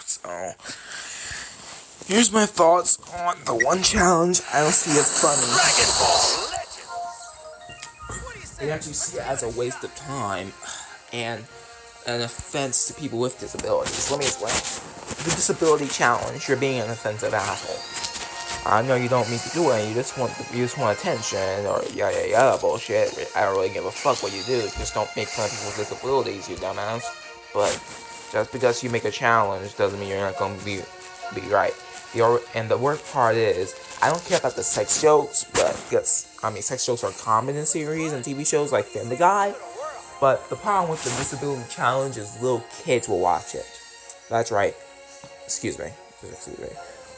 So, here's my thoughts on the one challenge I don't see as funny. I actually see it as a waste of time and an offense to people with disabilities. Let me explain. The disability challenge, you're being an offensive asshole. I know you don't mean to do it, you just want attention, or yada bullshit. I don't really give a fuck what you do, just don't make fun of people with disabilities, you dumbass. But just because you make a challenge doesn't mean you're not gonna be right. And the worst part is, I don't care about the sex jokes, sex jokes are common in series and TV shows like Family Guy, but the problem with the disability challenge is little kids will watch it. That's right. Excuse me.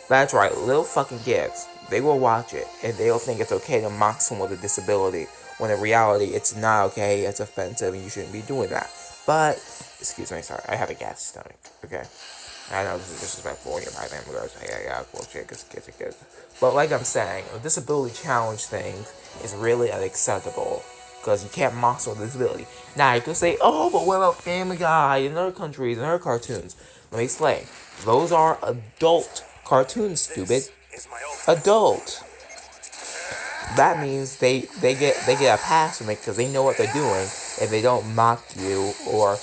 That's right, little fucking kids. They will watch it, and they'll think it's okay to mock someone with a disability, when in reality, it's not okay, it's offensive, and you shouldn't be doing that. But, excuse me, sorry, I have a gas stomach, okay? I know this is disrespectful, you're probably going to say, yeah, bullshit, because kids are kids. But like I'm saying, the disability challenge thing is really unacceptable, because you can't mock someone with a disability. Now, you can say, oh, but what about Family Guy in other countries and other cartoons? Let me explain. Those are adult cartoons, stupid. Adult. That means they get a pass from it because they know what they're doing, and they don't mock you or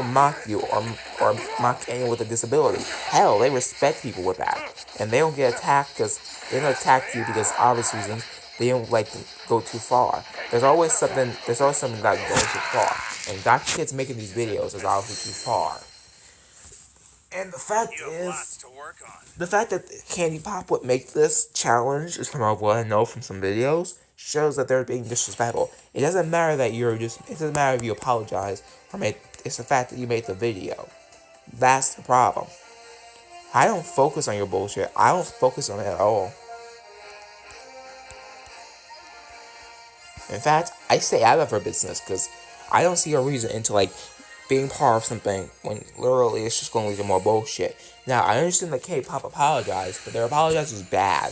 mock anyone with a disability. Hell, they respect people with that, and they don't get attacked because they don't attack you because obvious reasons they don't like to go too far. There's always something about going too far, and gotcha kids making these videos is obviously too far. And the fact that candypop would make this challenge, is from what I know from some videos, shows that they're being disrespectful. It doesn't matter that it doesn't matter if you apologize it's the fact that you made the video. That's the problem. I don't focus on your bullshit. I don't focus on it at all. In fact, I stay out of her business because I don't see a reason into being part of something when literally it's just going to lead to more bullshit. Now, I understand that K-pop apologized, but their apology was bad.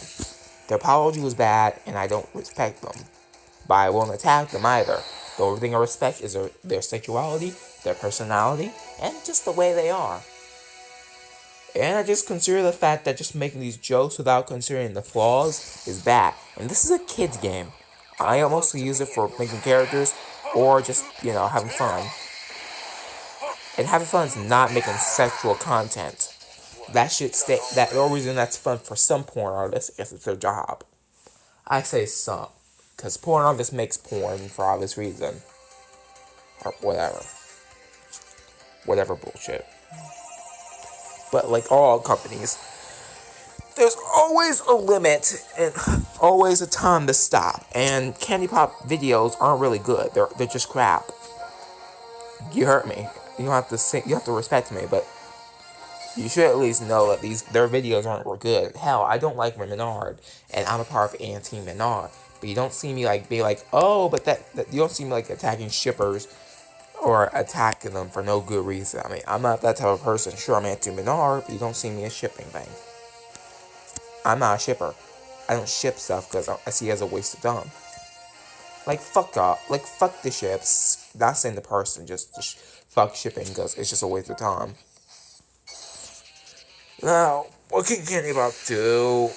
Their apology was bad, and I don't respect them. But I won't attack them either. The only thing I respect is their sexuality, their personality, and just the way they are. And I just consider the fact that just making these jokes without considering the flaws is bad. And this is a kid's game. I mostly use it for making characters or just, having fun. And having fun is not making sexual content. That should stay. The only reason that's fun for some porn artists is it's their job. I say some, because porn artists makes porn for obvious reason, or whatever bullshit. But like all companies, there's always a limit and always a time to stop. And candypop videos aren't really good. They're just crap. You heard me. You don't have to you have to respect me, but you should at least know that their videos aren't good. Hell, I don't like Menard, and I'm a part of Anti Menard. But you don't see me be like, oh, but that you don't see me attacking shippers or attacking them for no good reason. I mean, I'm not that type of person. Sure, I'm Anti Menard, but you don't see me as shipping things. I'm not a shipper. I don't ship stuff because I see it as a waste of time. Fuck off. Fuck the ships. Not saying the person, just fuck shipping because it's just a waste of time. Now, what can candypop do?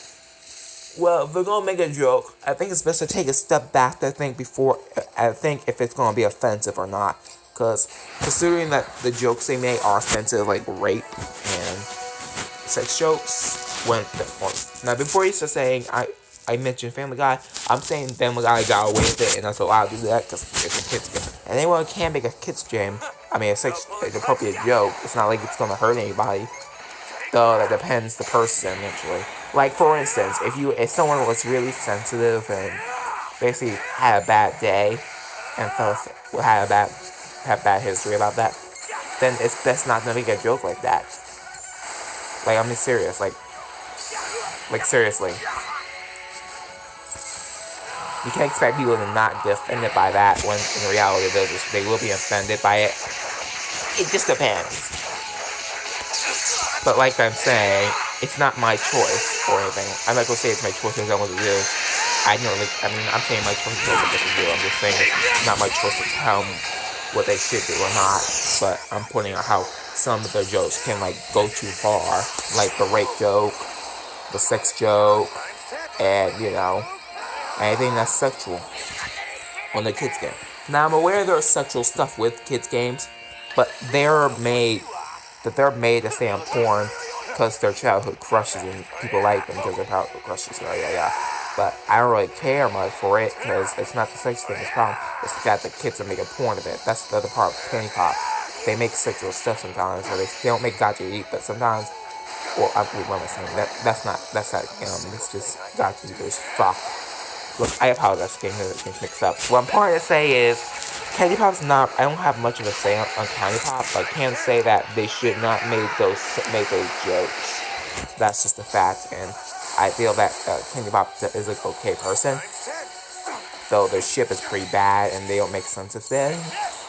Well, if they're gonna make a joke, I think it's best to take a step back to think if it's gonna be offensive or not. Because considering that the jokes they make are offensive, like rape and sex jokes, now before you start saying I mentioned Family Guy, I'm saying Family Guy got away with it, and that's allowed to do that because it's a kids game. And anyone can make a kids game. I mean, an appropriate joke. It's not like it's gonna hurt anybody. Though that depends the person actually. Like for instance, if someone was really sensitive and basically had a bad day and had bad history about that, then it's best not to make a joke like that. I'm being serious. Like seriously. You can't expect people to not get offended by that when in reality they will be offended by it. It just depends. But like I'm saying, it's not my choice or anything. I'm not gonna say it's my choice because I want to do. I'm saying my choice is what to do. I'm just saying it's not my choice to tell what they should do or not, but I'm pointing out how some of their jokes can like go too far, like the rape joke, the sex joke, and anything that's sexual on the kids game. Now I'm aware there's sexual stuff with kids games, but they're made to stay on porn because they're childhood crushes and people like them because they're childhood crushes. Yeah. But I don't really care much for it because it's not the sex thing. It's problem. It's the fact that kids are making porn of it. That's the other part of candypop. They make sexual stuff sometimes, or they don't make gotcha eat, but sometimes. Well, what am I saying? That's not. It's just gotcha eaters. Fuck. Look, I apologize for getting things mixed up. What I'm trying to say is, candypop's not. I don't have much of a say on candypop, but I can say that they should not make those jokes. That's just a fact, and I feel that candypop is an okay person, though their ship is pretty bad and they don't make sense of it.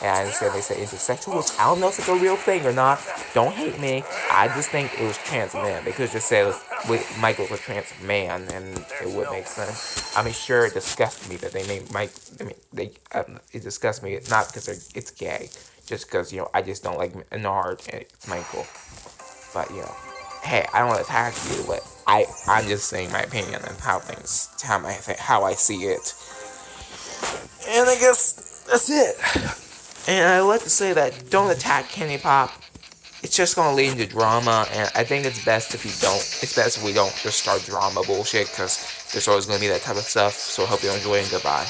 And I understand they say intersexual, which I don't know if it's a real thing or not. Don't hate me. I just think it was trans man. They could just say Michael's a trans man, and it would make sense. I mean, sure, it disgusts me that they named Mike. I mean, it disgusts me not because it's gay, just because I just don't like Nard and Michael. But hey, I don't want to attack you, but I'm just saying my opinion on how I see it. And I guess that's it. And I would like to say that don't attack candypop. It's just gonna lead into drama, and I think it's best if we don't just start drama bullshit, because there's always gonna be that type of stuff. So I hope you enjoy, and goodbye.